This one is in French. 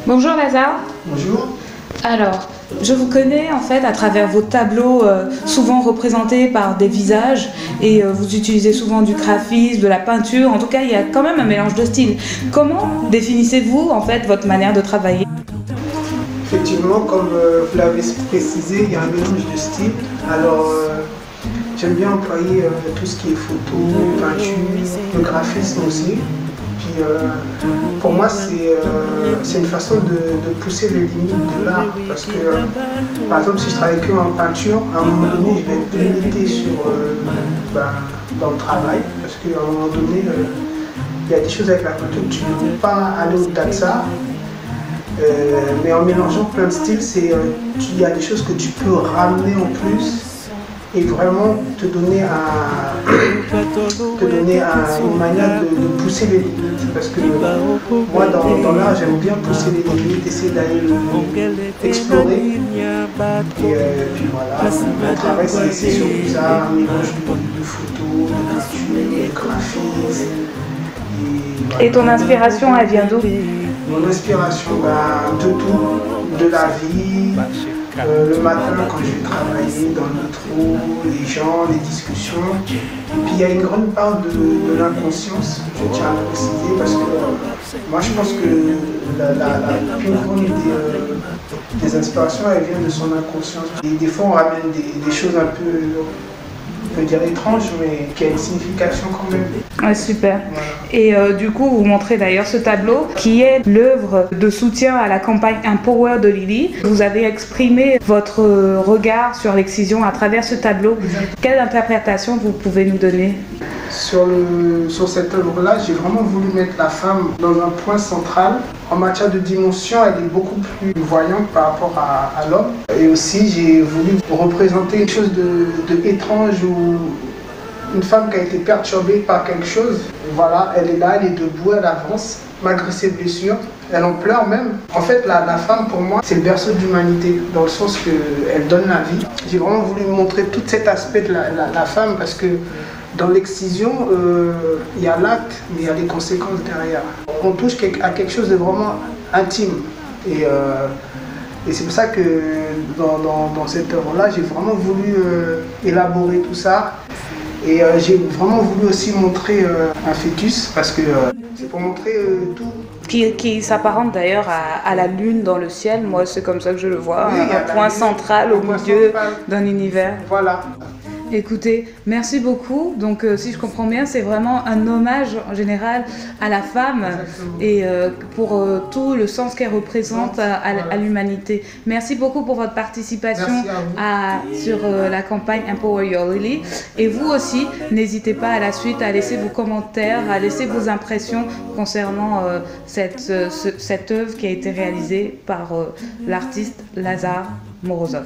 Bonjour Lazare. Bonjour. Alors, je vous connais en fait à travers vos tableaux souvent représentés par des visages et vous utilisez souvent du graphisme, de la peinture, en tout cas il y a quand même un mélange de styles. Comment définissez-vous en fait votre manière de travailler? Effectivement, comme vous l'avez précisé, il y a un mélange de styles. Alors, j'aime bien employer tout ce qui est photo, peinture, le graphisme aussi. Puis, pour moi, c'est une façon de pousser les limites de l'art. Parce que, par exemple, si je travaille que en peinture, à un moment donné, je vais être limité dans le travail. Parce qu'à un moment donné, il y a des choses avec la peinture que tu ne peux pas aller au-delà de ça. Mais en mélangeant plein de styles, il y a des choses que tu peux ramener en plus et vraiment te donner une manière de pousser les limites. Parce que moi, dans l'art, j'aime bien pousser les limites, essayer d'aller explorer. Et puis voilà, mon travail, c'est surtout ça, un mélange de photos, de peinture, de graphisme. Et ton inspiration, elle vient d'où? Mon inspiration, de tout, de la vie, le matin quand je vais travailler dans le métro, les gens, les discussions. Et puis il y a une grande part de l'inconscience, je tiens à le préciser, parce que moi je pense que la plus grande des inspirations, elle vient de son inconscience. Et des fois on ramène des choses un peu, on peut dire étrange, mais qui a une signification quand même. Ouais, super. Voilà. Et du coup, vous montrez d'ailleurs ce tableau qui est l'œuvre de soutien à la campagne Empower de Lily. Vous avez exprimé votre regard sur l'excision à travers ce tableau. Quelle interprétation vous pouvez nous donner? Sur cette œuvre-là, j'ai vraiment voulu mettre la femme dans un point central. En matière de dimension, elle est beaucoup plus voyante par rapport à l'homme. Et aussi, j'ai voulu représenter une chose de étrange ou une femme qui a été perturbée par quelque chose. Et voilà, elle est là, elle est debout, elle avance, malgré ses blessures. Elle en pleure même. En fait, la femme, pour moi, c'est le berceau de l'humanité, dans le sens qu'elle donne la vie. J'ai vraiment voulu montrer tout cet aspect de la femme, parce que dans l'excision, il y a l'acte, mais il y a les conséquences derrière. On touche à quelque chose de vraiment intime. Et c'est pour ça que dans cette œuvre-là, j'ai vraiment voulu élaborer tout ça. Et j'ai vraiment voulu aussi montrer un fœtus, parce que c'est pour montrer tout. Qui s'apparente d'ailleurs à la lune dans le ciel. Moi, c'est comme ça que je le vois, Oui, un point central au milieu d'un univers. Voilà. Écoutez, merci beaucoup. Donc, si je comprends bien, c'est vraiment un hommage en général à la femme. Exactement. Et pour tout le sens qu'elle représente à l'humanité. Merci beaucoup pour votre participation sur la campagne Empower Your Lily. Et vous aussi, n'hésitez pas à la suite à laisser vos commentaires, à laisser vos impressions concernant cette œuvre qui a été réalisée par l'artiste Lazare Morozov.